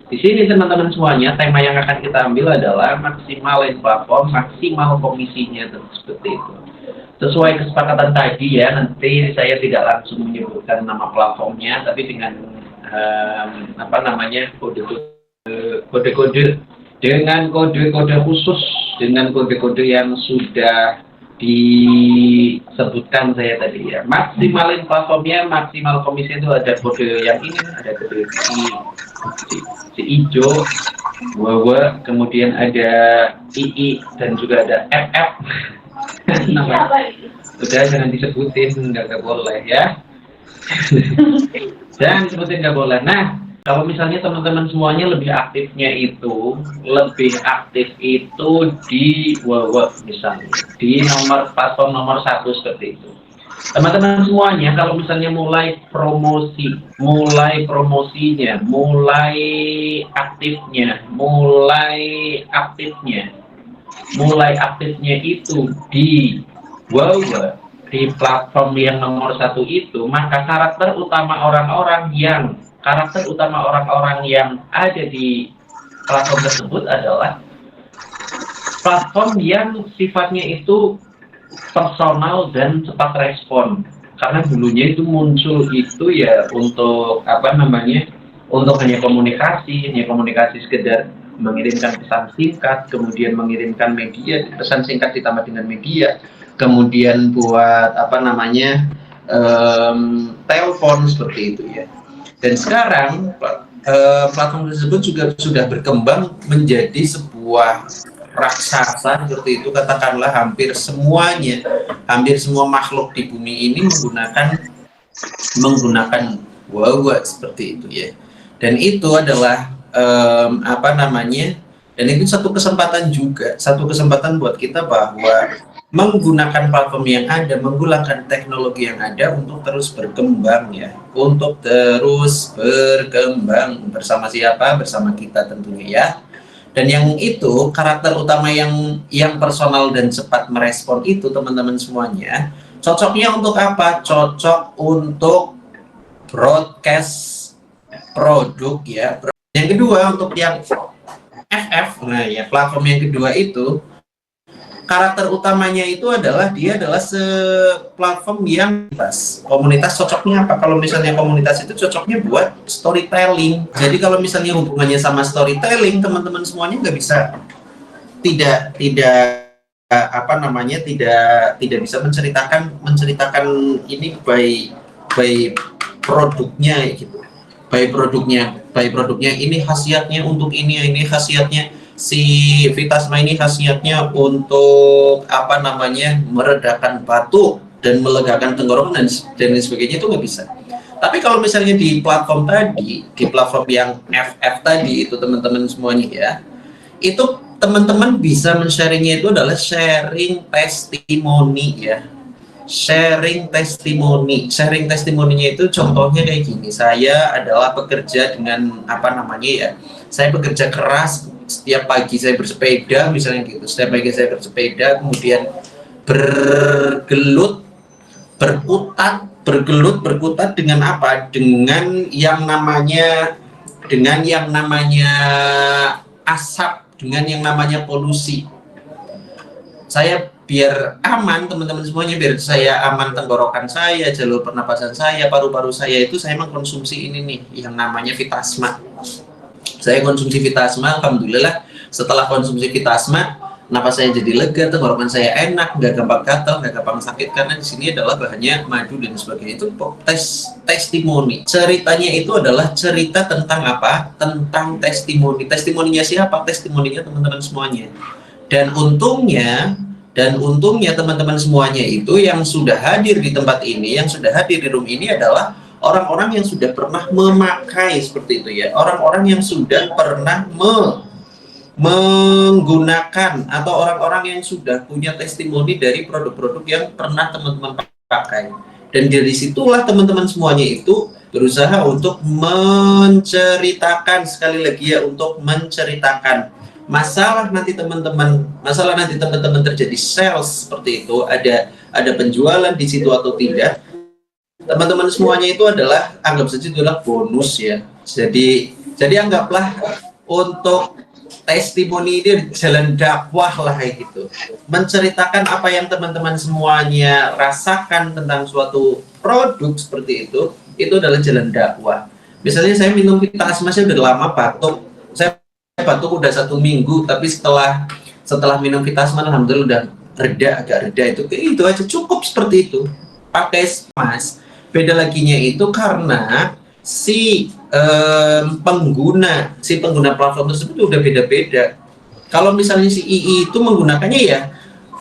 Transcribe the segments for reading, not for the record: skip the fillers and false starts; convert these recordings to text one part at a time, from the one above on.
Di sini teman-teman semuanya, tema yang akan kita ambil adalah maksimalin platform, maksimal komisinya, seperti itu. Sesuai kesepakatan tadi ya, nanti saya tidak langsung menyebutkan nama platformnya, tapi dengan kode-kode dengan kode-kode khusus, dengan kode-kode yang sudah disebutkan saya tadi ya. Maksimalin platformnya, maksimal komisi itu ada kode yang ini, ada kode si hijau, wawa, kemudian ada II dan juga ada FF. Nama udah jangan disebutin, nggak boleh ya. Jangan disebutin, nggak boleh. Nah, kalau misalnya teman-teman semuanya lebih aktif itu di wawa misalnya, di nomor platform nomor 1 seperti itu. Teman-teman semuanya kalau misalnya mulai promosinya, mulai aktifnya itu di wawa, di platform yang nomor 1 itu, maka karakter utama orang-orang yang ada di platform tersebut adalah platform yang sifatnya itu personal dan cepat respon. Karena dulunya itu muncul itu ya untuk untuk hanya komunikasi sekedar mengirimkan pesan singkat, kemudian mengirimkan pesan singkat ditambah dengan media, kemudian buat telepon seperti itu ya. Dan sekarang platform tersebut juga sudah berkembang menjadi sebuah raksasa seperti itu, katakanlah hampir semua makhluk di bumi ini menggunakan wawa seperti itu ya. Dan itu adalah dan itu satu kesempatan buat kita bahwa menggunakan platform yang ada, menggunakan teknologi yang ada untuk terus berkembang ya, bersama siapa? Bersama kita tentunya ya. Dan yang itu karakter utama yang personal dan cepat merespon itu teman-teman semuanya, cocoknya untuk apa? Cocok untuk broadcast produk ya. Yang kedua untuk yang FF, nah ya platform yang kedua itu karakter utamanya itu adalah platform yang komunitas cocoknya apa? Kalau misalnya komunitas itu cocoknya buat storytelling. Jadi kalau misalnya hubungannya sama storytelling, teman-teman semuanya nggak bisa tidak bisa menceritakan ini by produknya gitu. By produknya ini khasiatnya untuk ini khasiatnya si Vitasma ini khasiatnya untuk meredakan batuk dan melegakan tenggorokan dan sebagainya, itu nggak bisa. Tapi kalau misalnya di platform yang FF tadi itu teman-teman semuanya ya, itu teman-teman bisa men-sharingnya itu adalah sharing testimoni ya. Sharing testimoninya itu contohnya kayak gini. Saya adalah pekerja dengan saya bekerja keras. Setiap pagi saya bersepeda misalnya gitu. Setiap pagi saya bersepeda, kemudian berkutat dengan apa? Dengan yang namanya asap, dengan yang namanya polusi. Saya biar aman teman-teman semuanya, biar saya aman tenggorokan saya, jalur pernapasan saya, paru-paru saya itu saya mengkonsumsi ini nih yang namanya Vitasma. Saya konsumsi Vitasma, alhamdulillah setelah konsumsi Vitasma napas saya jadi lega, tenggorokan saya enak, nggak gampang gatal, nggak gampang sakit, karena di sini adalah bahannya madu dan sebagainya. Itu testimoni. Ceritanya itu adalah cerita tentang apa? Tentang testimoni. Testimoninya siapa? Testimoninya teman-teman semuanya. Dan untungnya teman-teman semuanya itu yang sudah hadir di tempat ini, yang sudah hadir di room ini adalah orang-orang yang sudah pernah memakai seperti itu ya, orang-orang yang sudah pernah menggunakan atau orang-orang yang sudah punya testimoni dari produk-produk yang pernah teman-teman pakai. Dan dari situlah teman-teman semuanya itu berusaha untuk menceritakan, sekali lagi ya, untuk menceritakan masalah nanti teman-teman terjadi sales seperti itu, ada penjualan di situ atau tidak. Teman-teman semuanya itu adalah, anggap saja itu adalah bonus ya. Jadi Jadi anggaplah untuk testimoni ini jalan dakwah lah kayak gitu. Menceritakan apa yang teman-teman semuanya rasakan tentang suatu produk seperti itu adalah jalan dakwah. Misalnya saya minum Vita Asma, saya udah lama batuk. Saya batuk udah 1 minggu, tapi setelah minum Vita Asma, alhamdulillah udah reda, agak reda itu aja cukup seperti itu. Pakai Mas. Beda laginya itu karena si pengguna platform tersebut udah beda-beda. Kalau misalnya si II itu menggunakannya ya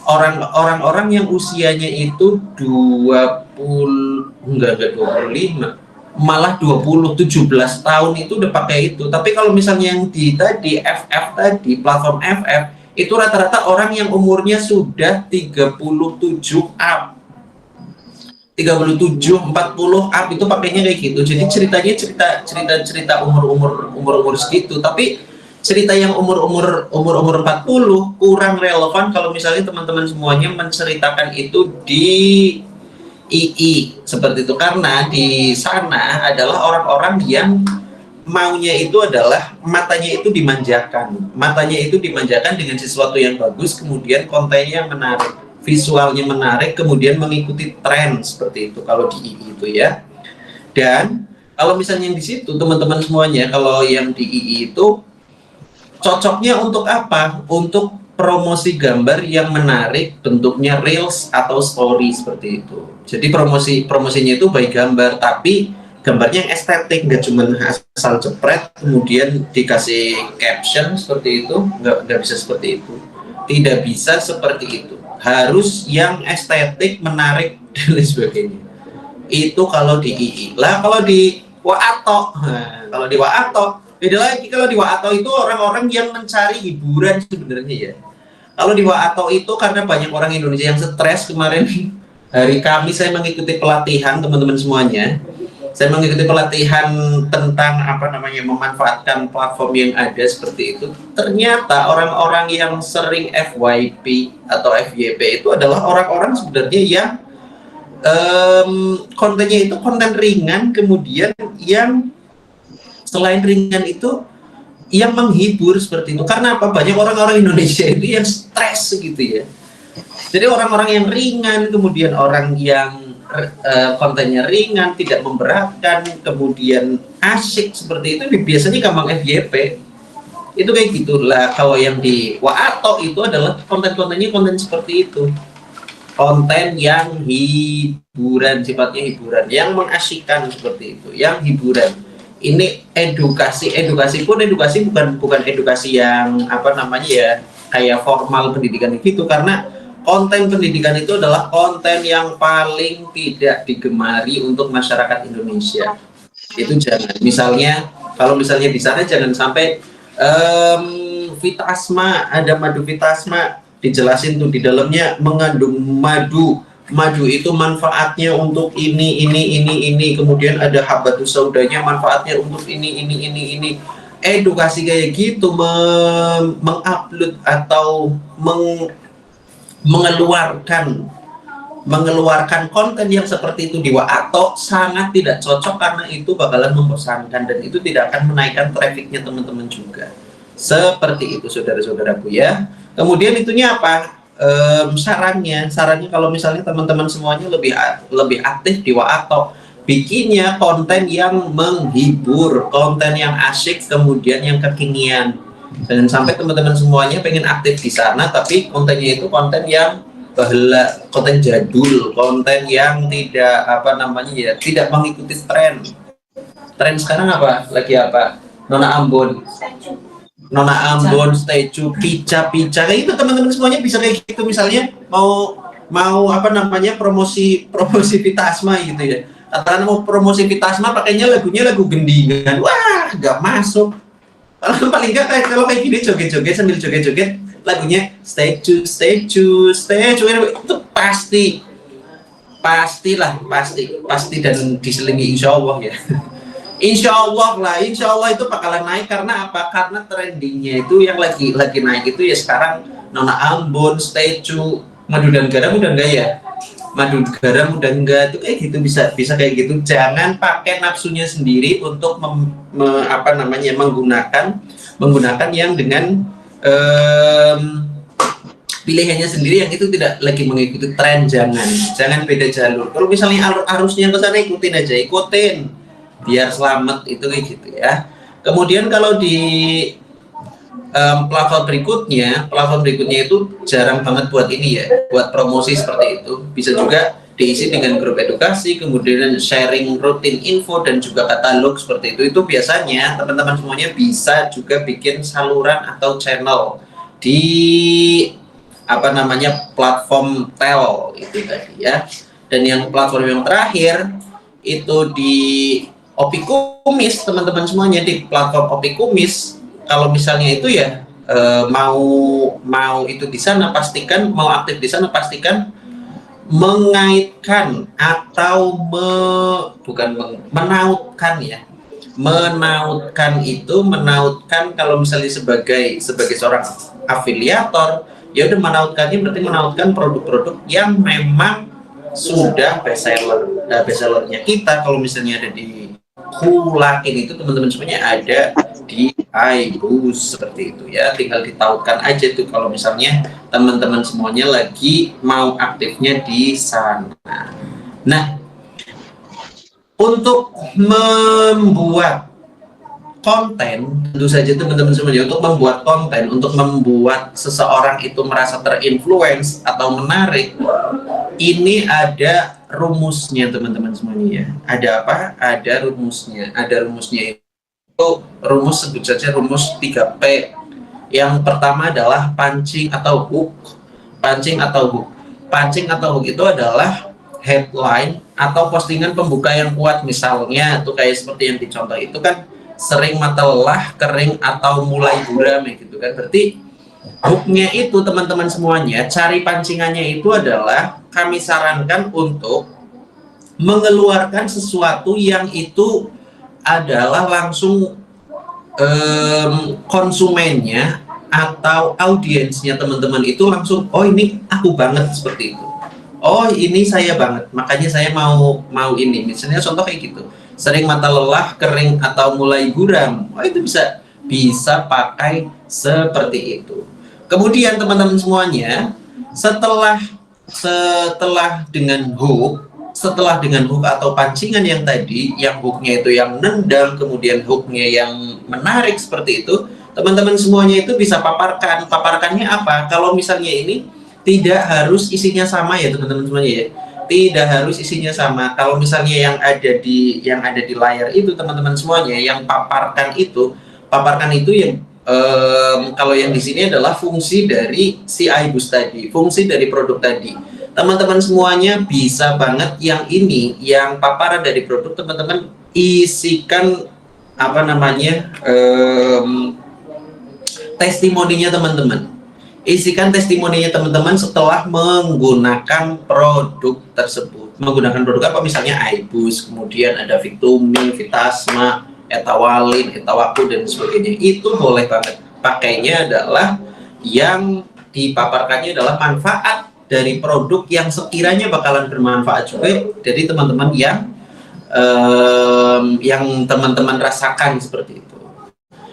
orang-orang yang usianya itu 20, enggak 25, malah 17 tahun itu udah pakai itu. Tapi kalau misalnya yang tadi FF tadi, platform FF, itu rata-rata orang yang umurnya sudah 37 up, 37, 40 up itu pakainya kayak gitu. Jadi ceritanya cerita umur segitu. Tapi cerita yang umur 40 kurang relevan kalau misalnya teman-teman semuanya menceritakan itu di II seperti itu, karena di sana adalah orang-orang yang maunya itu adalah matanya itu dimanjakan dengan sesuatu yang bagus, kemudian kontennya menarik, visualnya menarik, kemudian mengikuti tren seperti itu kalau di II itu ya. Dan kalau misalnya di situ teman-teman semuanya, kalau yang di II itu cocoknya untuk apa? Untuk promosi gambar yang menarik, bentuknya reels atau story seperti itu. Jadi promosinya itu baik gambar, tapi gambarnya yang estetik, nggak cuma asal jepret kemudian dikasih caption seperti itu, nggak bisa seperti itu. Tidak bisa seperti itu. Harus yang estetik, menarik dan lain sebagainya. Itu kalau di II. Lah kalau di Waato, kalau di Waato beda lagi. Kalau di Waato itu orang-orang yang mencari hiburan sebenarnya ya. Kalau di Waato itu karena banyak orang Indonesia yang stres. Kemarin hari Kamis saya mengikuti pelatihan teman-teman semuanya. Saya mengikuti pelatihan tentang memanfaatkan platform yang ada seperti itu. Ternyata orang-orang yang sering FYP atau FYP itu adalah orang-orang sebenarnya yang kontennya itu konten ringan, kemudian yang selain ringan itu yang menghibur seperti itu. Karena apa? Banyak orang-orang Indonesia itu yang stres gitu ya. Jadi orang-orang yang ringan, kemudian orang yang kontennya ringan, tidak memberatkan, kemudian asik seperti itu, biasanya gampang FYP. Itu kayak gitulah. Kalau yang di Waato itu adalah konten-kontennya konten seperti itu. Konten yang hiburan, sifatnya hiburan, yang mengasyikkan seperti itu, yang hiburan. Ini edukasi pun bukan edukasi yang kayak formal pendidikan gitu, karena konten pendidikan itu adalah konten yang paling tidak digemari untuk masyarakat Indonesia. Itu jangan. Kalau misalnya di sana jangan sampai Vita Asma, ada madu Vita Asma, dijelasin tuh di dalamnya mengandung madu itu manfaatnya untuk ini, kemudian ada habatus saudanya manfaatnya untuk ini. Edukasi kayak gitu, mengupload atau mengeluarkan konten yang seperti itu di Waato sangat tidak cocok, karena itu bakalan membosankan dan itu tidak akan menaikkan trafficnya teman-teman juga. Seperti itu saudara-saudaraku ya. Kemudian itunya apa? Sarannya kalau misalnya teman-teman semuanya lebih aktif di Waato, bikinnya konten yang menghibur, konten yang asyik, kemudian yang kekinian. Dan sampai teman-teman semuanya pengen aktif di sana, tapi kontennya itu konten yang konten jadul, konten yang tidak tidak mengikuti tren. Tren sekarang apa? Lagi apa? Nona Ambon, statue, pica, kayak itu teman-teman semuanya bisa kayak gitu. Misalnya mau promosi Vita Asma gitu ya. Katakan mau promosi Vita Asma, pakainya lagunya lagu gendingan, wah nggak masuk. Paling nggak kalau kayak gini joget-joget sambil joget-joget lagunya statue itu pasti dan diselingi insya Allah ya. Insya Allah itu bakalan naik. Karena apa? Karena trendingnya itu yang lagi naik itu ya sekarang Nona Ambon, statue, madu dan garam udah enggak ya? madu garam udah enggak, tuh kayak gitu, bisa kayak gitu. Jangan pakai nafsunya sendiri untuk menggunakan yang dengan pilihannya sendiri yang itu tidak lagi mengikuti tren. Jangan beda jalur. Kalau misalnya arusnya ke sana, ikutin biar selamat, itu kayak gitu ya. Kemudian kalau di platform berikutnya itu jarang banget buat ini ya, buat promosi seperti itu. Bisa juga diisi dengan grup edukasi, kemudian sharing rutin info dan juga katalog seperti itu. Itu biasanya teman-teman semuanya bisa juga bikin saluran atau channel di platform tel itu tadi ya. Dan yang platform yang terakhir itu di Opikumis, teman-teman semuanya, di platform Opikumis. Kalau misalnya itu ya mau itu di sana, pastikan mau aktif di sana, pastikan mengaitkan atau menautkan ya. Menautkan kalau misalnya sebagai seorang afiliator, ya udah menautkannya berarti menautkan produk-produk yang memang sudah bestsellernya kita. Kalau misalnya ada di Hulakin itu, teman-teman semuanya ada di iBoost seperti itu ya. Tinggal ditautkan aja tuh kalau misalnya teman-teman semuanya lagi mau aktifnya di sana. Nah, untuk membuat konten, tentu saja teman-teman semuanya, untuk membuat konten, untuk membuat seseorang itu merasa terinfluence atau menarik, ini ada rumusnya teman-teman semuanya ya. Ada apa? Ada rumusnya. Itu rumus, sebut saja rumus 3P. Yang pertama adalah pancing atau hook. Pancing atau hook itu adalah headline atau postingan pembuka yang kuat. Misalnya tuh kayak seperti yang dicontoh itu kan, sering mata lelah, kering atau mulai buram ya gitu kan. Berarti hooknya itu teman-teman semuanya, cari pancingannya itu adalah, kami sarankan untuk mengeluarkan sesuatu yang itu adalah langsung konsumennya atau audiensnya teman-teman itu langsung, oh ini aku banget, seperti itu. Oh ini saya banget, makanya saya mau ini. Misalnya contoh kayak gitu, sering mata lelah, kering atau mulai buram. Oh itu bisa pakai seperti itu. Kemudian teman-teman semuanya, setelah dengan hook atau pancingan yang tadi, yang hooknya itu yang nendang, kemudian hooknya yang menarik seperti itu, teman-teman semuanya itu bisa paparkannya apa? Kalau misalnya ini tidak harus isinya sama ya teman-teman semuanya ya, tidak harus isinya sama. Kalau misalnya yang ada di layar itu teman-teman semuanya, yang paparkan itu yang kalau yang di sini adalah fungsi dari si iBoost tadi, fungsi dari produk tadi. Teman-teman semuanya bisa banget yang ini, yang paparan dari produk, teman-teman isikan testimoninya teman-teman. Isikan testimoninya teman-teman setelah menggunakan produk tersebut. Menggunakan produk apa? Misalnya iBoost, kemudian ada Victumi, Vitasma, Etawalin, Etawaku dan sebagainya. Itu boleh banget. Pakainya adalah yang dipaparkannya adalah manfaat dari produk yang sekiranya bakalan bermanfaat juga dari teman-teman yang teman-teman rasakan seperti itu.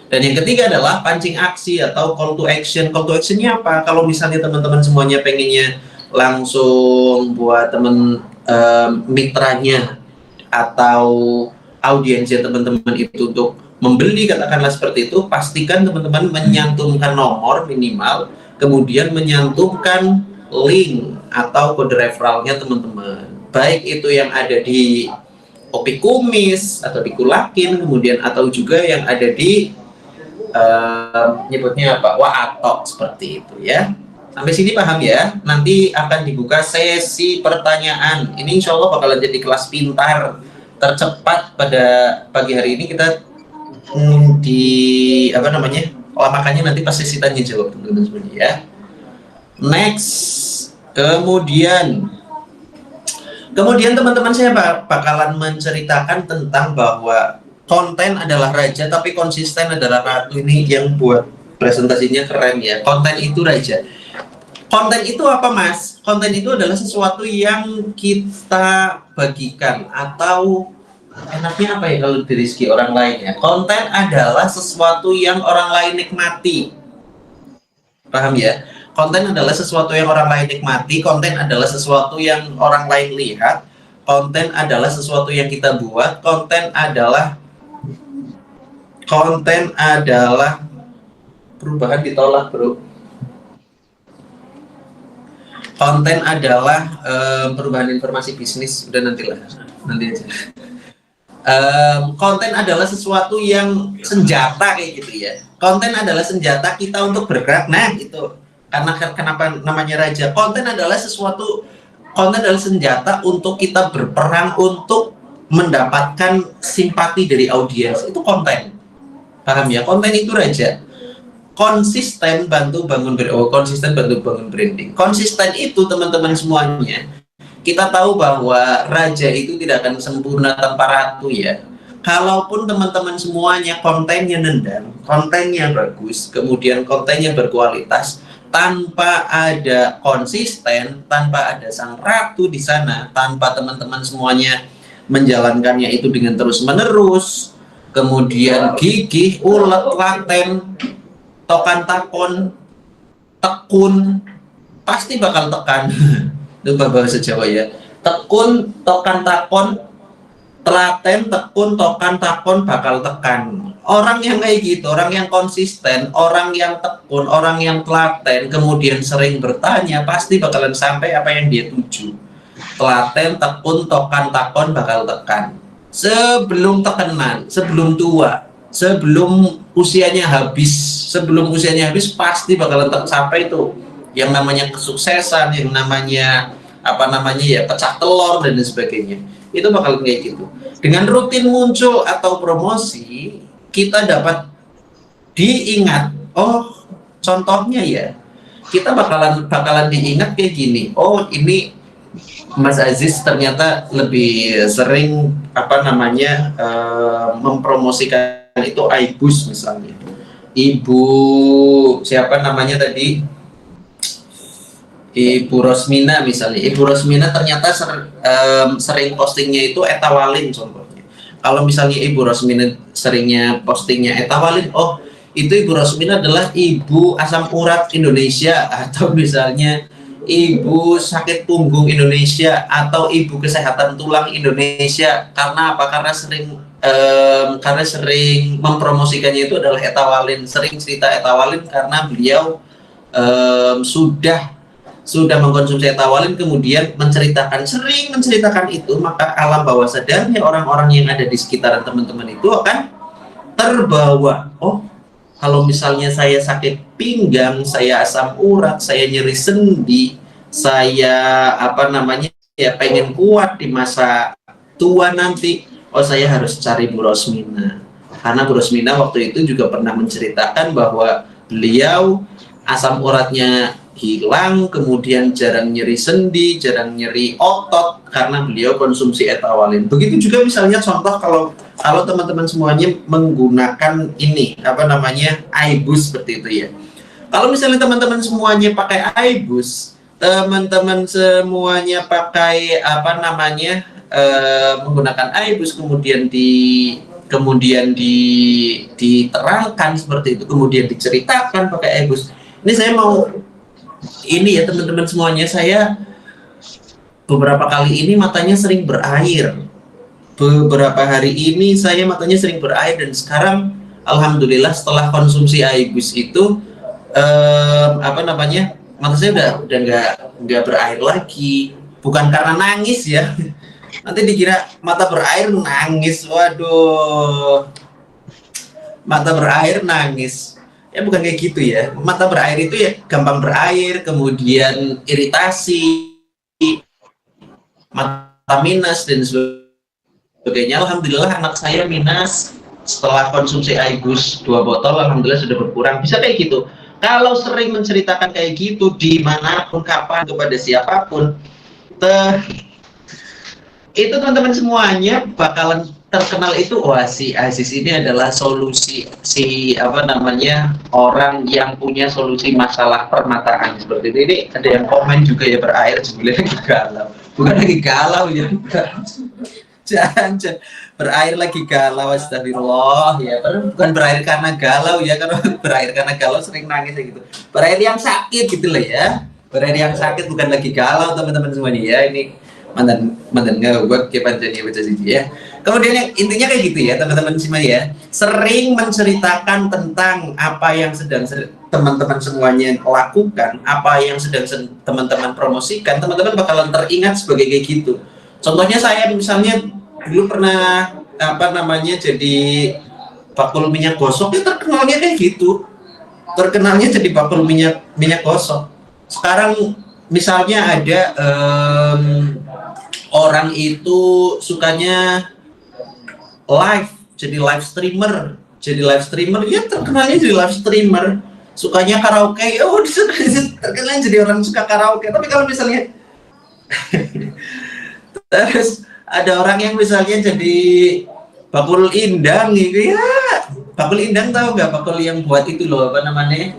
Dan yang ketiga adalah pancing aksi atau call to action. Call to actionnya apa? Kalau misalnya teman-teman semuanya pengennya langsung buat mitranya atau audiensnya teman-teman itu untuk membeli, katakanlah seperti itu, pastikan teman-teman menyantumkan nomor minimal, kemudian menyantumkan link atau kode referralnya teman-teman, baik itu yang ada di Opikumis atau di Hulakin, kemudian atau juga yang ada di nyebutnya apa, Waatok, seperti itu ya. Sampai sini paham ya? Nanti akan dibuka sesi pertanyaan. Ini insya Allah bakalan jadi kelas pintar tercepat pada pagi hari ini. Kita makannya nanti pas sesi tanya jawab teman-teman semuanya ya. Next, kemudian teman-teman saya bakalan menceritakan tentang bahwa konten adalah raja tapi konsisten adalah ratu. Ini yang buat presentasinya keren ya. Konten itu raja. Konten itu apa, Mas? Konten itu adalah sesuatu yang kita bagikan, atau enaknya apa ya kalau dari segi orang lain ya? Konten adalah sesuatu yang orang lain nikmati. Paham ya? Konten adalah sesuatu yang orang lain nikmati, konten adalah sesuatu yang orang lain lihat, konten adalah sesuatu yang kita buat, konten adalah perubahan ditolak, bro. Konten adalah perubahan informasi bisnis, udah nanti aja. Konten adalah sesuatu yang senjata kayak gitu ya. Konten adalah senjata kita untuk bergerak. Nah itu karena kenapa namanya raja. Konten adalah senjata untuk kita berperang untuk mendapatkan simpati dari audiens. Itu konten, paham ya? Konten itu raja. Konsisten bantu bangun branding. Konsisten itu teman-teman semuanya, kita tahu bahwa raja itu tidak akan sempurna tanpa ratu ya. Kalaupun teman-teman semuanya kontennya nendang, kontennya bagus, kemudian kontennya berkualitas, tanpa ada konsisten, tanpa ada sang ratu di sana, tanpa teman-teman semuanya menjalankannya itu dengan terus-menerus, kemudian gigih, ulet, laten, tokan takon, tekun, pasti bakal tekan. Itu bahasa Jawa ya. Tekun, tokan takon, telaten, tekun, tokan takon, bakal tekan. Orang yang kayak gitu, orang yang konsisten, orang yang tekun, orang yang telaten, kemudian sering bertanya, pasti bakalan sampai apa yang dia tuju. Telaten, tekun, tokan takon, bakal tekan. Sebelum tekenan, sebelum tua, sebelum usianya habis, pasti bakalan sampai itu yang namanya kesuksesan, yang namanya pecah telur dan sebagainya. Itu bakal kayak gitu. Dengan rutin muncul atau promosi, kita dapat diingat. Oh, contohnya ya, kita bakalan diingat kayak gini. Oh, ini Mas Aziz ternyata lebih sering mempromosikan itu Aibus misalnya. Ibu siapa namanya tadi? Ibu Rosmina misalnya. Ibu Rosmina ternyata sering postingnya itu etawalin contohnya. Kalau misalnya Ibu Rosmina seringnya postingnya etawalin, oh itu Ibu Rosmina adalah ibu asam urat Indonesia, atau misalnya ibu sakit punggung Indonesia, atau ibu kesehatan tulang Indonesia. Karena apa? Karena sering mempromosikannya itu adalah etawalin, sering cerita etawalin karena beliau sudah mengkonsumsi etawalin, kemudian sering menceritakan itu, maka alam bawah sadarnya orang-orang yang ada di sekitaran teman-teman itu akan terbawa. Oh, kalau misalnya saya sakit pinggang, saya asam urat, saya nyeri sendi, saya pengen kuat di masa tua nanti, oh saya harus cari Bu Rosmina. Karena Bu Rosmina waktu itu juga pernah menceritakan bahwa beliau asam uratnya hilang, kemudian jarang nyeri sendi, jarang nyeri otot karena beliau konsumsi etawalin. Begitu juga misalnya contoh kalau teman-teman semuanya menggunakan Aibus seperti itu ya. Kalau misalnya teman-teman semuanya pakai Aibus, teman-teman semuanya pakai menggunakan Aibus, kemudian diterangkan seperti itu, kemudian diceritakan pakai Aibus. Ini saya mau ya teman-teman semuanya, saya beberapa kali ini matanya sering berair. Beberapa hari ini saya matanya sering berair, dan sekarang alhamdulillah setelah konsumsi Aibus itu mata saya udah nggak berair lagi. Bukan karena nangis ya. Nanti dikira mata berair nangis. Waduh. Mata berair nangis. Ya bukan kayak gitu ya. Mata berair itu ya gampang berair, kemudian iritasi, mata minus dan sebagainya. Alhamdulillah anak saya minus setelah konsumsi Aibus 2 botol, alhamdulillah sudah berkurang. Bisa kayak gitu. Kalau sering menceritakan kayak gitu dimanapun, kapan, kepada siapapun, itu teman-teman semuanya bakalan terkenal itu, wah si Aziz ini adalah solusi, si apa namanya, orang yang punya solusi masalah permataan seperti itu. Ini ada yang komen juga ya, berair sebenarnya lagi galau, bukan lagi galau ya, jangan berair lagi galau, astagfirullah ya, bukan berair karena galau ya, karena berair karena galau sering nangis gitu, berair yang sakit gitu lah ya, berair yang sakit, bukan lagi galau teman-teman semuanya ya. Ini mantan nggak buat kepanjangnya baca sih ya. Kemudian yang intinya kayak gitu ya teman-teman semua ya, sering menceritakan tentang apa yang sedang teman-teman semuanya lakukan, apa yang sedang teman-teman promosikan, teman-teman bakalan teringat sebagai kayak gitu. Contohnya saya misalnya dulu pernah apa namanya jadi bakul minyak gosok, ya terkenalnya kayak gitu, terkenalnya jadi bakul minyak gosok. Sekarang misalnya ada orang itu sukanya live, jadi live streamer ya, terkenalnya jadi live streamer. Sukanya karaoke, oh terkenalnya jadi orang suka karaoke. Tapi kalau misalnya terus ada orang yang misalnya jadi bakul indang gitu ya, bakul indang, tahu nggak bakul yang buat itu loh, apa namanya,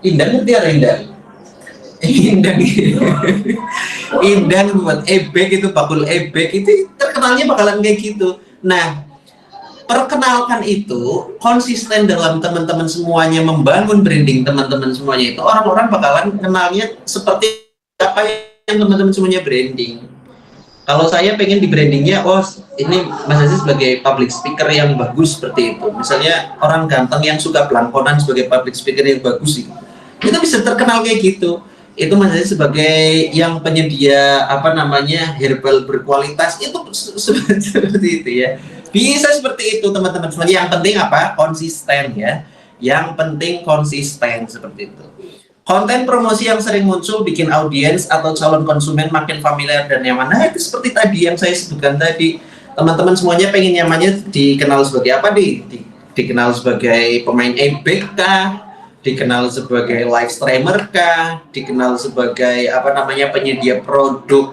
indang, ngerti ada indang? Indang indang buat ebek, itu bakul ebek, itu terkenalnya bakalan kayak gitu. Nah, perkenalkan itu konsisten dalam teman-teman semuanya membangun branding teman-teman semuanya, itu orang-orang bakalan kenalnya seperti apa yang teman-teman semuanya branding. Kalau saya pengen di brandingnya, oh ini Mas Aziz sebagai public speaker yang bagus seperti itu, misalnya orang ganteng yang suka pelangkonan sebagai public speaker yang bagus, itu bisa terkenal kayak gitu. Itu maksudnya sebagai yang penyedia apa namanya herbal berkualitas, itu seperti itu ya, bisa seperti itu teman-teman semuanya. Yang penting apa, konsisten ya, yang penting konsisten seperti itu. Konten promosi yang sering muncul bikin audiens atau calon konsumen makin familiar dan nyaman. Nah itu seperti tadi yang saya sebutkan tadi, teman-teman semuanya pengen nyamannya dikenal sebagai apa, dikenal sebagai pemain ebek kah, dikenal sebagai live streamer kah, dikenal sebagai apa namanya penyedia produk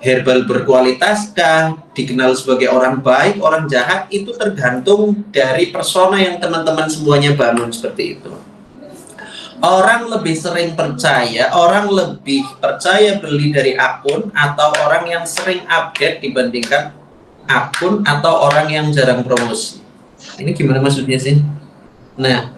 herbal berkualitas kah, dikenal sebagai orang baik, orang jahat, itu tergantung dari persona yang teman-teman semuanya bangun seperti itu. Orang lebih sering percaya, orang lebih percaya beli dari akun atau orang yang sering update dibandingkan akun atau orang yang jarang promosi. Ini gimana maksudnya sih? Nah,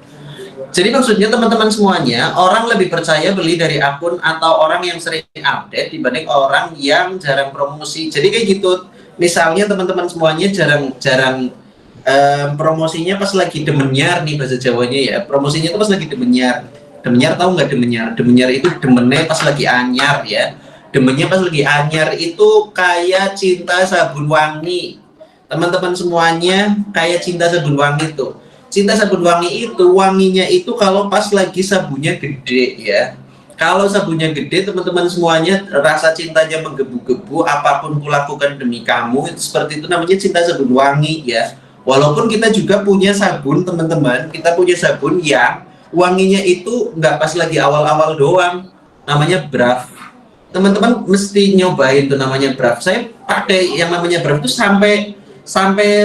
jadi maksudnya teman-teman semuanya, orang lebih percaya beli dari akun atau orang yang sering update dibanding orang yang jarang promosi. Jadi kayak gitu. Misalnya teman-teman semuanya jarang promosinya pas lagi demenyar nih bahasa Jawanya ya. Promosinya itu pas lagi demenyar. Demenyar, tahu nggak demenyar? Demenyar itu demennya pas lagi anyar ya. Demennya pas lagi anyar itu kayak cinta sabun wangi. Teman-teman semuanya kayak cinta sabun wangi tuh. Cinta sabun wangi itu wanginya itu kalau pas lagi sabunnya gede ya. Kalau sabunnya gede teman-teman semuanya rasa cintanya menggebu-gebu, apapun kulakukan demi kamu, itu seperti itu namanya cinta sabun wangi ya. Walaupun kita juga punya sabun teman-teman, kita punya sabun yang wanginya itu nggak pas lagi awal-awal doang, namanya Braf. Teman-teman mesti nyobain tuh namanya Braf. Saya pakai yang namanya Braf itu sampai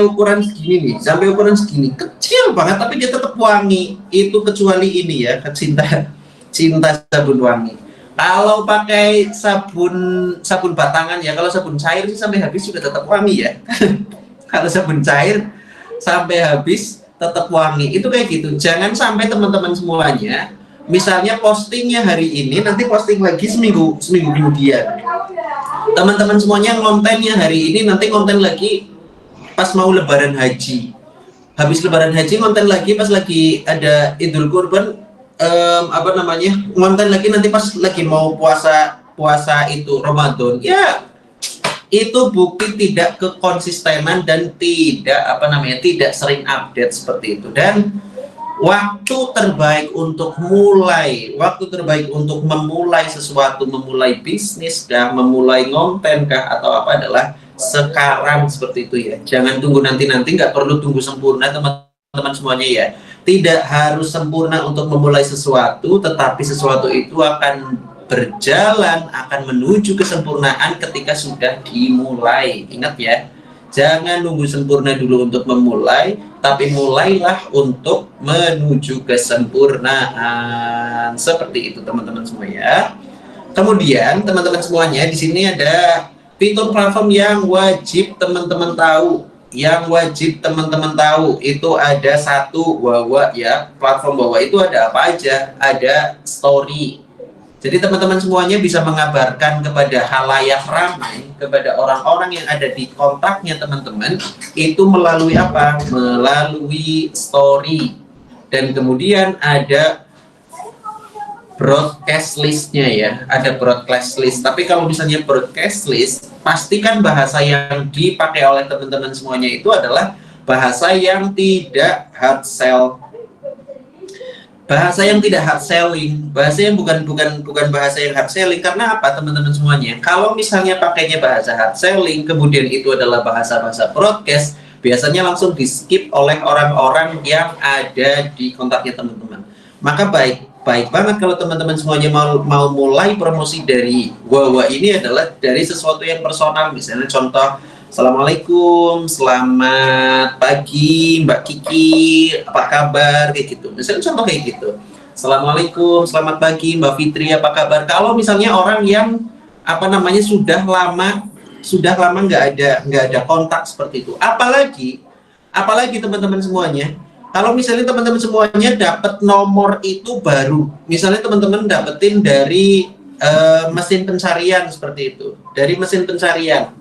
ukuran segini nih, sampai ukuran segini, kecil banget tapi dia tetap wangi. Itu kecuali ini ya, cinta sabun wangi. Kalau pakai sabun batangan ya, kalau sabun cair sih sampai habis juga tetap wangi ya. Kalau sabun cair sampai habis tetap wangi, itu kayak gitu. Jangan sampai teman-teman semuanya misalnya postingnya hari ini, nanti posting lagi seminggu kemudian. Teman-teman semuanya kontennya hari ini, nanti konten lagi pas mau lebaran haji, habis lebaran haji konten lagi pas lagi ada Idul Kurban, apa namanya, konten lagi nanti pas lagi mau puasa itu Ramadan ya. Itu bukti tidak kekonsistenan dan tidak apa namanya, tidak sering update seperti itu. Dan waktu terbaik untuk memulai sesuatu, memulai bisnis kah, memulai konten kah atau apa adalah sekarang seperti itu ya. Jangan tunggu nanti-nanti, nggak perlu tunggu sempurna teman-teman semuanya ya. Tidak harus sempurna untuk memulai sesuatu, tetapi sesuatu itu akan berjalan, akan menuju kesempurnaan ketika sudah dimulai. Ingat ya, Jangan nunggu sempurna dulu untuk memulai, tapi mulailah untuk menuju kesempurnaan. Seperti itu teman-teman semua ya. Kemudian teman-teman semuanya di sini ada fitur platform yang wajib teman-teman tahu. Yang wajib teman-teman tahu itu ada satu Wawa ya. Platform Wawa itu ada apa aja? Ada story. Jadi teman-teman semuanya bisa mengabarkan kepada halayak ramai, kepada orang-orang yang ada di kontaknya teman-teman, itu melalui apa? Melalui story. Dan kemudian ada broadcast listnya ya, ada broadcast list. Tapi kalau misalnya broadcast list, pastikan bahasa yang dipakai oleh teman-teman semuanya itu adalah bahasa yang tidak hard sell. Bahasa yang tidak hard selling, bahasa yang bukan bahasa yang hard selling. Karena apa teman-teman semuanya? Kalau misalnya pakainya bahasa hard selling, kemudian itu adalah bahasa-bahasa broadcast, biasanya langsung di skip oleh orang-orang yang ada di kontaknya teman-teman. Maka baik banget kalau teman-teman semuanya mau mulai promosi dari Wawa ini adalah dari sesuatu yang personal. Misalnya contoh, Assalamualaikum, selamat pagi Mbak Kiki, apa kabar, kayak gitu. Misalnya contoh kayak gitu. Assalamualaikum, selamat pagi Mbak Fitri, apa kabar. Kalau misalnya orang yang apa namanya sudah lama nggak ada kontak seperti itu. Apalagi teman-teman semuanya, kalau misalnya teman-teman semuanya dapat nomor itu baru, misalnya teman-teman dapetin dari mesin pencarian seperti itu, dari mesin pencarian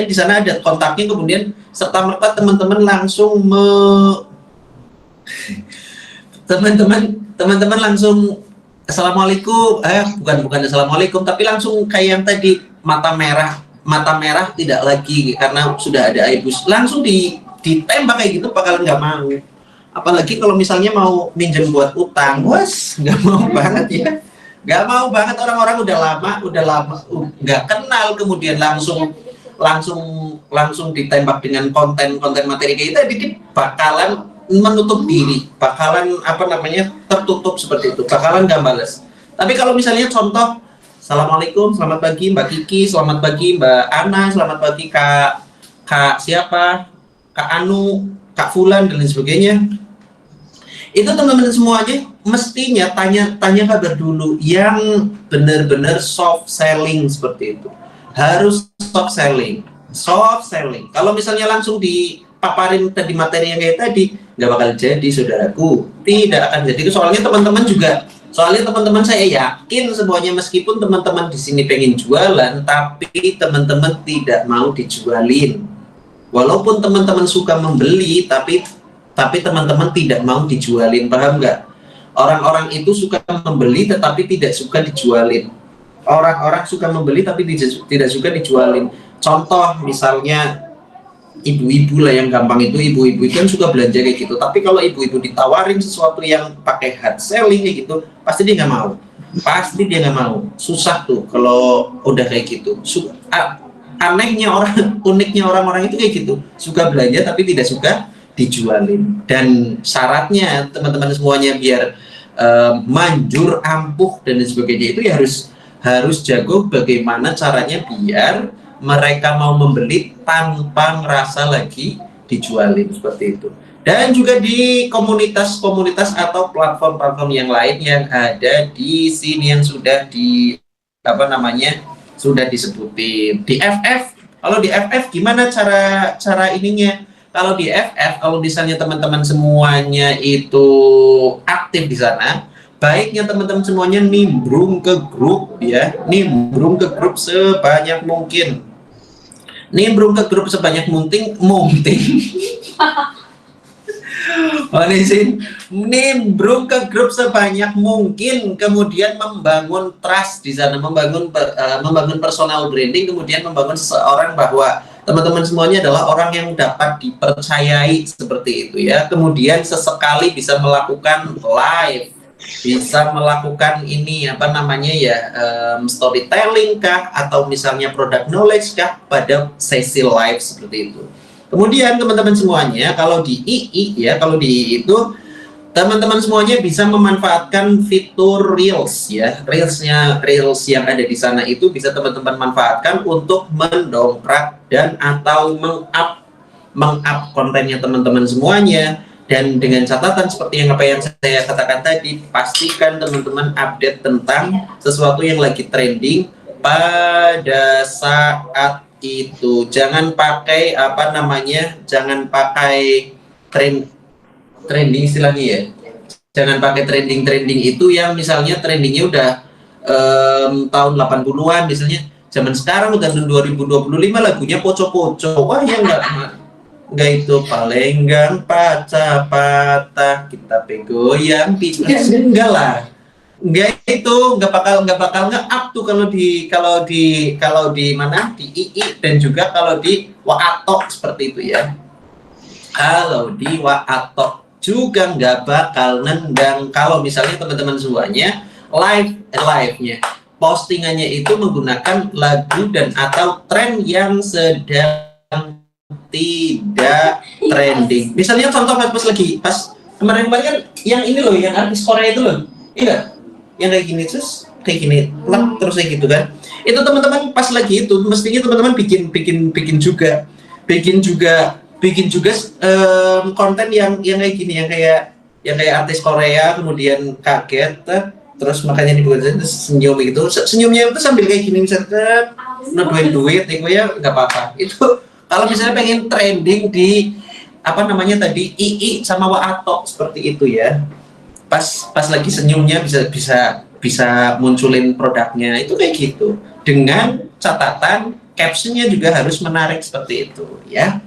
di sana ada kontaknya, kemudian serta merta teman-teman langsung teman-teman langsung assalamualaikum, bukan assalamualaikum, tapi langsung kayak yang tadi, mata merah tidak lagi karena sudah ada air bus, langsung ditembak kayak gitu, bakalan nggak mau. Apalagi kalau misalnya mau minjem buat utang, nggak mau banget ya. Nggak mau banget, orang-orang udah lama nggak kenal, kemudian langsung ditembak dengan konten materi kayak tadi, bakalan menutup diri, bakalan tertutup seperti itu, bakalan nggak balas. Tapi kalau misalnya contoh, Assalamualaikum, selamat pagi Mbak Kiki, selamat pagi Mbak Ana, selamat pagi Kak siapa, Kak Anu, Kak Fulan dan lain sebagainya, itu teman-teman semuanya mestinya tanya kabar dulu, yang benar-benar soft selling seperti itu. Harus soft selling. Kalau misalnya langsung dipaparin tadi materi yang kayak tadi, nggak bakal jadi saudaraku, tidak akan jadi. Soalnya teman-teman saya yakin semuanya, meskipun teman-teman di sini pengen jualan, tapi teman-teman tidak mau dijualin. Walaupun teman-teman suka membeli, tapi teman-teman tidak mau dijualin, paham nggak? Orang-orang itu suka membeli tetapi tidak suka dijualin. Orang-orang suka membeli tapi tidak suka dijualin. Contoh misalnya ibu-ibu lah yang gampang itu, ibu-ibu itu kan suka belanja kayak gitu. Tapi kalau ibu-ibu ditawarin sesuatu yang pakai hard selling kayak gitu, pasti dia nggak mau. Susah tuh kalau udah kayak gitu. Uniknya orang-orang itu kayak gitu, suka belanja tapi tidak suka dijualin. Dan syaratnya teman-teman semuanya biar manjur, ampuh dan sebagainya, itu ya harus jago bagaimana caranya biar mereka mau membeli tanpa ngerasa lagi dijualin seperti itu. Dan juga di komunitas-komunitas atau platform-platform yang lain yang ada di sini yang sudah sudah disebutin di FF. Kalau di FF gimana cara ininya? Kalau di FF, kalau misalnya teman-teman semuanya itu aktif di sana, baiknya teman-teman semuanya nimbrung ke grup ya, nimbrung ke grup sebanyak mungkin. Nimbrung ke grup sebanyak mungkin, kemudian membangun trust di sana, membangun personal branding, kemudian membangun seseorang bahwa teman-teman semuanya adalah orang yang dapat dipercayai seperti itu ya. Kemudian sesekali bisa melakukan live, bisa melakukan storytelling kah, atau misalnya product knowledge kah pada sesi live seperti itu. Kemudian teman-teman semuanya kalau di II itu teman-teman semuanya bisa memanfaatkan fitur Reels ya. Reels yang ada di sana itu bisa teman-teman manfaatkan untuk mendongkrak dan atau meng-up kontennya teman-teman semuanya. Dan dengan catatan seperti yang apa yang saya katakan tadi, pastikan teman-teman update tentang sesuatu yang lagi trending pada saat itu. Jangan pakai apa namanya, jangan pakai trending istilahnya ya. Jangan pakai trending itu yang misalnya trendingnya udah tahun 80-an misalnya. Zaman sekarang udah tahun 2025 lagunya poco-poco. Wah ya enggak itu palenggang patah kita pegoyang enggak lah. Enggak itu enggak bakal nge-up tuh kalau di mana di II dan juga kalau di Waatok seperti itu ya. Kalau di Waatok juga nggak bakal nendang kalau misalnya teman-teman semuanya live-nya postingannya itu menggunakan lagu dan atau tren yang sedang tidak trending. Misalnya contoh pas kemarin kan yang ini loh, yang artis Korea itu loh, iya yang kayak gini terus kayak gini terus kayak gitu kan. Itu teman-teman pas lagi itu mestinya teman-teman bikin juga konten yang kayak gini, yang kayak artis Korea kemudian kaget terus makanya dibuat senyum gitu, senyumnya itu sambil kayak gini misalnya neduin duit ya nggak apa-apa. Itu kalau misalnya pengen trending di apa namanya tadi II sama Waatok seperti itu ya, pas lagi senyumnya bisa munculin produknya itu kayak gitu, dengan catatan captionnya juga harus menarik seperti itu ya.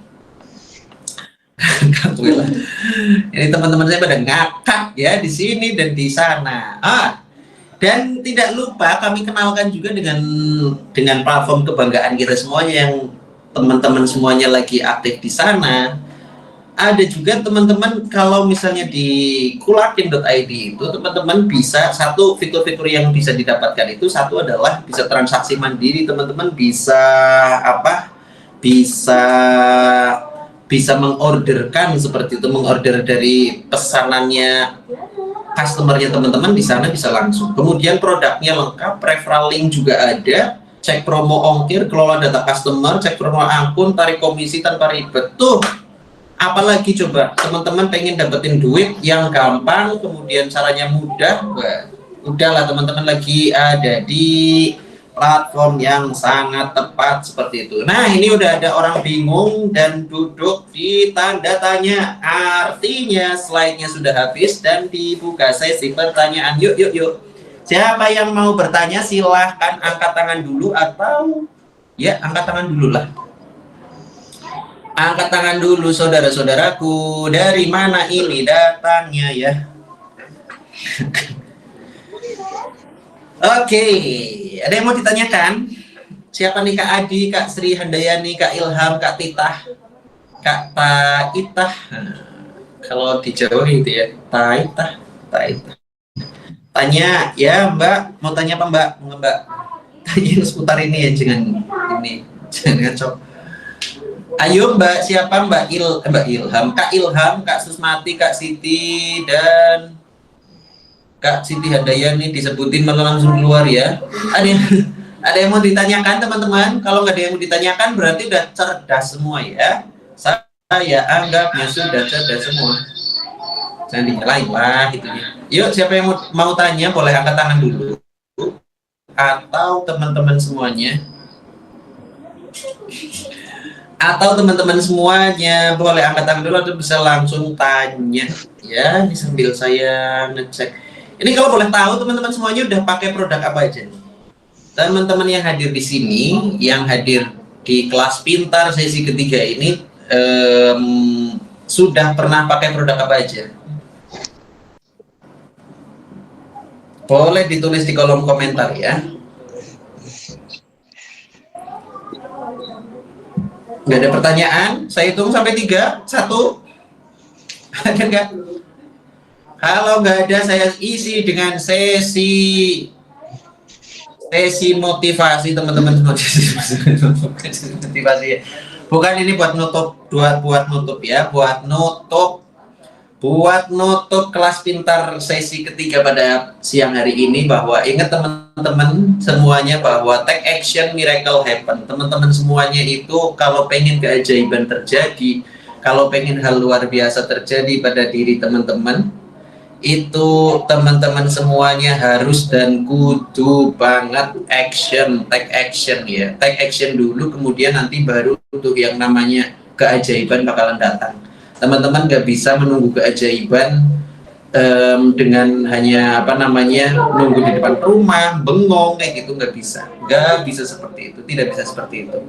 Ini teman-teman saya pada ngakak ya di sini dan di sana. Dan tidak lupa kami kenalkan juga dengan platform kebanggaan kita semuanya yang teman-teman semuanya lagi aktif di sana. Ada juga teman-teman kalau misalnya di kulakin.id itu teman-teman bisa satu fitur-fitur yang bisa didapatkan itu satu adalah bisa transaksi mandiri, teman-teman bisa bisa mengorderkan seperti itu, mengorder dari pesanannya customernya teman-teman di sana bisa langsung. Kemudian produknya lengkap, referral link juga ada, cek promo ongkir, kelola data customer, cek promo akun, tarik komisi tanpa ribet. Tuh, apalagi coba teman-teman pengen dapetin duit yang gampang, kemudian caranya mudah, udahlah teman-teman lagi ada di platform yang sangat tepat seperti itu. Nah, ini udah ada orang bingung dan duduk di tanda tanya. Artinya slide-nya sudah habis dan dibuka sesi pertanyaan. Yuk. Siapa yang mau bertanya silahkan angkat tangan dulu atau ya angkat tangan dulu lah. Angkat tangan dulu saudara-saudaraku. Dari mana ini datangnya ya? Oke, ada yang mau ditanyakan? Siapa nih, Kak Adi, Kak Sri Handayani, Kak Ilham, Kak Titah, Kak Taitah? Kalau di Jawa gitu ya, Taitah. Tanya ya Mbak, mau tanya apa Mbak? Tanya seputar ini ya, jangan ngacok. Ayo Mbak, siapa Mbak Ilham, Kak Ilham, Kak Susmati, Kak Siti, dan Kak Siti Handayani disebutin malah langsung keluar ya. Ada yang mau ditanyakan teman-teman? Kalau nggak ada yang mau ditanyakan berarti udah cerdas semua ya. Saya anggapnya sudah cerdas semua. Jangan dinyalain lah itunya. Yuk, siapa yang mau tanya boleh angkat tangan dulu. Atau teman-teman semuanya. Boleh angkat tangan dulu atau bisa langsung tanya. Ya, ini sambil saya ngecek. Ini kalau boleh tahu teman-teman semuanya udah pakai produk apa aja nih? Teman-teman yang hadir di sini, yang hadir di kelas pintar sesi ketiga ini sudah pernah pakai produk apa aja? Boleh ditulis di kolom komentar ya. Nggak ada pertanyaan? Saya hitung sampai 3. 1. Ada nggak? Kalau nggak ada, saya isi dengan sesi motivasi teman-teman. Motivasi ya. Bukan ini buat nutup ya, buat nutup buat nutup kelas pintar sesi ketiga pada siang hari ini, bahwa ingat teman-teman semuanya bahwa take action miracle happen. Teman-teman semuanya itu kalau pengen keajaiban terjadi, kalau pengen hal luar biasa terjadi pada diri teman-teman, itu teman-teman semuanya harus dan kudu banget action, take action ya. Take action dulu, kemudian nanti baru untuk yang namanya keajaiban bakalan datang. Teman-teman nggak bisa menunggu keajaiban dengan hanya nunggu di depan rumah bengong kayak gitu. Nggak bisa seperti itu, tidak bisa seperti itu.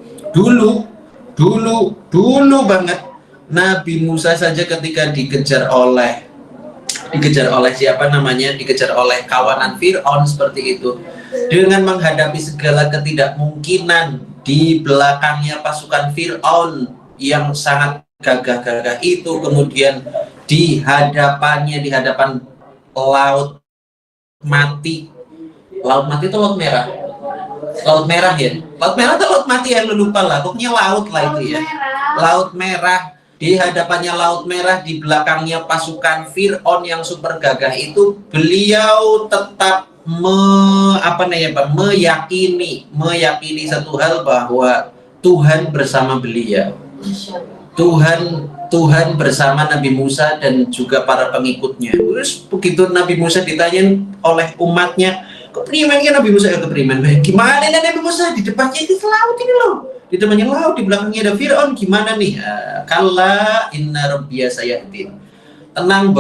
Dulu banget Nabi Musa saja ketika dikejar oleh dikejar oleh kawanan Fir'aun seperti itu, dengan menghadapi segala ketidakmungkinan di belakangnya pasukan Fir'aun yang sangat gagah-gagah itu, kemudian di hadapan laut mati itu laut merah ya, laut merah atau laut mati ya, lu lupa lah, pokoknya laut lah itu ya, laut merah. Di hadapannya laut merah, di belakangnya pasukan Fir'aun yang super gagah itu, beliau tetap meyakini satu hal, bahwa Tuhan bersama beliau. Tuhan bersama Nabi Musa dan juga para pengikutnya. Terus begitu Nabi Musa ditanyain oleh umatnya, kepriman kan Nabi Musa, kepriman gimana nih Nabi Musa, di depannya itu laut ini loh, di depannya laut, di belakangnya ada Fir'aun, gimana nih? Kalla inna rabbiya sayahdin. Tenang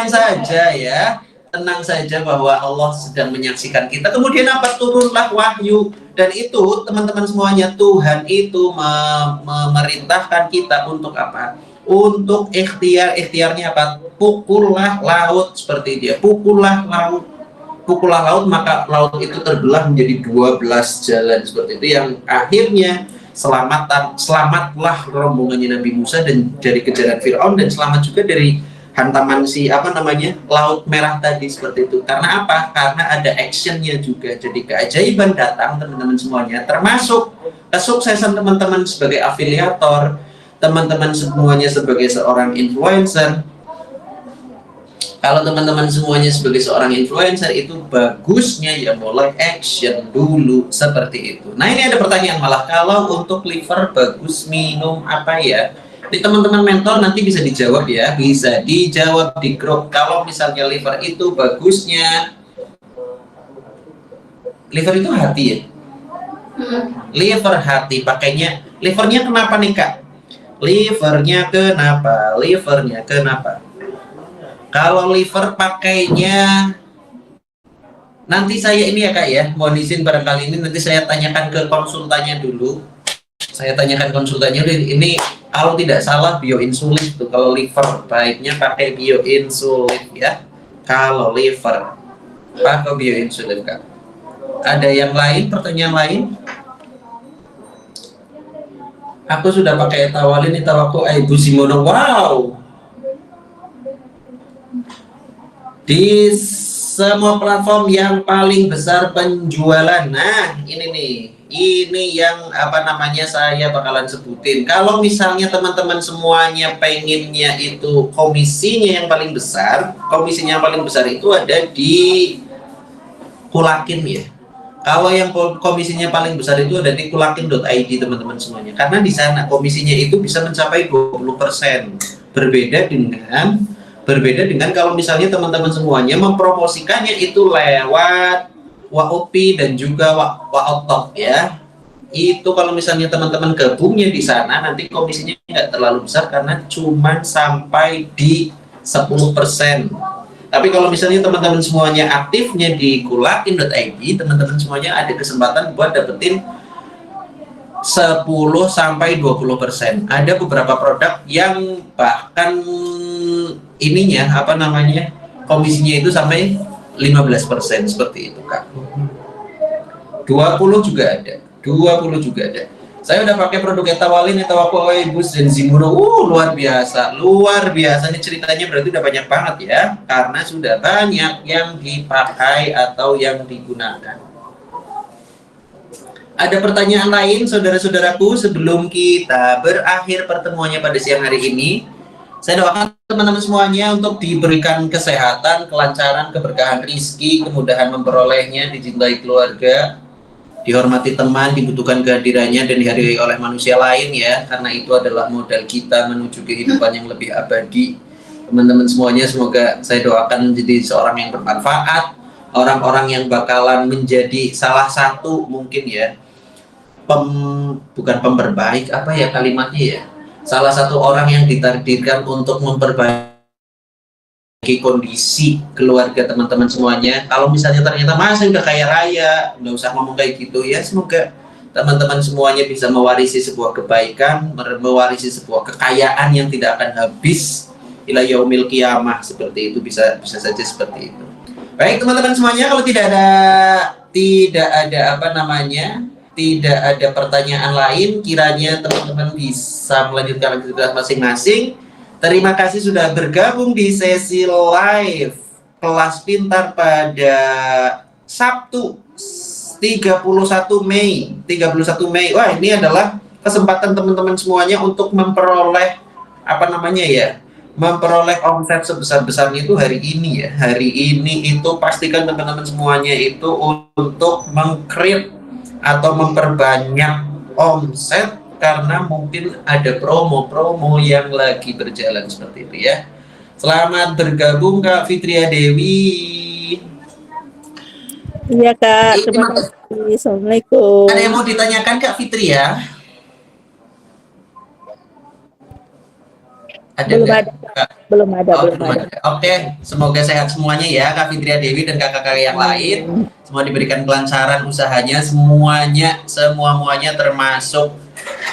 saja ya, tenang saja bahwa Allah sedang menyaksikan kita. Kemudian apa? Turunlah wahyu. Dan itu teman-teman semuanya, Tuhan itu memerintahkan kita untuk apa? Untuk ikhtiarnya apa? Pukullah laut, seperti dia. Pukullah laut, maka laut itu terbelah menjadi 12 jalan, seperti itu, yang akhirnya selamatlah rombongannya Nabi Musa dan dari kejaran Fir'aun, dan selamat juga dari hantaman laut merah tadi, seperti itu. Karena apa? Karena ada actionnya juga. Jadi keajaiban datang teman-teman semuanya, termasuk kesuksesan teman-teman sebagai afiliator, teman-teman semuanya sebagai seorang influencer. Kalau teman-teman semuanya sebagai seorang influencer, itu bagusnya ya mulai action dulu, seperti itu. Nah, ini ada pertanyaan malah, kalau untuk liver bagus minum apa ya? Di teman-teman mentor nanti bisa dijawab ya, bisa dijawab di grup. Kalau misalnya liver itu bagusnya, liver itu hati ya, liver hati, pakainya livernya kenapa nih Kak? Livernya kenapa? Kalau liver pakainya, nanti saya ini ya Kak ya, mohon izin barangkali ini nanti saya tanyakan ke konsultannya dulu. Ini kalau tidak salah bioinsulin tuh, kalau liver baiknya pakai bioinsulin ya. Kalau liver pakai bioinsulin Kak. Ada yang lain, pertanyaan lain? Aku sudah pakai Tawalin, Tawaku Ibu Simono. Wow. Di semua platform yang paling besar penjualan. Nah, ini nih. Ini yang saya bakalan sebutin. Kalau misalnya teman-teman semuanya pengennya itu komisinya yang paling besar, itu ada di Kulakin ya. Kalau yang komisinya paling besar itu ada di kulakin.id teman-teman semuanya. Karena di sana komisinya itu bisa mencapai 20%. Berbeda dengan kalau misalnya teman-teman semuanya mempromosikannya itu lewat Waopi dan juga Waotop ya. Itu kalau misalnya teman-teman gabungnya di sana, nanti komisinya nggak terlalu besar karena cuma sampai di 10%. Tapi kalau misalnya teman-teman semuanya aktifnya di kulakin.id, teman-teman semuanya ada kesempatan buat dapetin 10-20%. Ada beberapa produk yang bahkan komisinya itu sampai 15%, seperti itu Kak. 20 juga ada. Saya udah pakai produk Etawalin, Etawaku Ibu dan Zimuno. Luar biasa nih ceritanya, berarti udah banyak banget ya, karena sudah banyak yang dipakai atau yang digunakan. Ada pertanyaan lain, saudara-saudaraku, sebelum kita berakhir pertemuannya pada siang hari ini? Saya doakan teman-teman semuanya untuk diberikan kesehatan, kelancaran, keberkahan rizki, kemudahan memperolehnya, dicintai keluarga, dihormati teman, dibutuhkan kehadirannya, dan dihargai oleh manusia lain ya, karena itu adalah modal kita menuju kehidupan yang lebih abadi. Teman-teman semuanya, semoga saya doakan menjadi seorang yang bermanfaat, orang-orang yang bakalan menjadi salah satu mungkin ya, bukan pemberbaik, apa ya kalimatnya ya, salah satu orang yang ditakdirkan untuk memperbaiki kondisi keluarga teman-teman semuanya. Kalau misalnya ternyata masih udah kaya raya, nggak usah ngomong kayak gitu ya. Semoga teman-teman semuanya bisa mewarisi sebuah kebaikan, mewarisi sebuah kekayaan yang tidak akan habis ila yaumil qiyamah, seperti itu, bisa saja seperti itu. Baik teman-teman semuanya, kalau tidak ada apa namanya, tidak ada pertanyaan lain, kiranya teman-teman bisa melanjutkan aktivitas masing-masing. Terima kasih sudah bergabung di sesi live kelas pintar pada Sabtu 31 Mei. Wah, ini adalah kesempatan teman-teman semuanya untuk memperoleh apa namanya ya, memperoleh omset sebesar-besarnya itu hari ini ya. Hari ini itu pastikan teman-teman semuanya itu untuk meng-create atau memperbanyak omset, karena mungkin ada promo-promo yang lagi berjalan seperti itu ya. Selamat bergabung Kak Fitria Dewi. Iya Kak, terima kasih. Assalamualaikum. Ada yang mau ditanyakan Kak Fitria? Belum ada. Oke, semoga sehat semuanya ya Kak Fitria Dewi dan kakak-kakak yang lain. Semua diberikan kelancaran usahanya, semuanya termasuk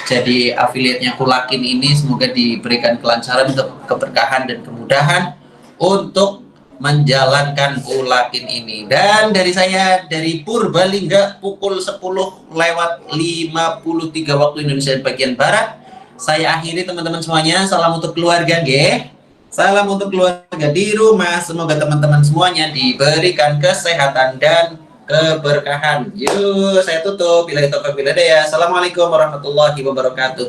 jadi afiliatnya Kulakin ini, semoga diberikan kelancaran untuk keberkahan dan kemudahan untuk menjalankan Kulakin ini. Dan dari saya, dari Purbalingga, pukul 10:53 waktu Indonesia bagian Barat, saya akhiri teman-teman semuanya. Salam untuk keluarga nggih. Salam untuk keluarga di rumah. Semoga teman-teman semuanya diberikan kesehatan dan keberkahan. Yuk, saya tutup. Billahi taufiq wal hidayah. Assalamualaikum warahmatullahi wabarakatuh.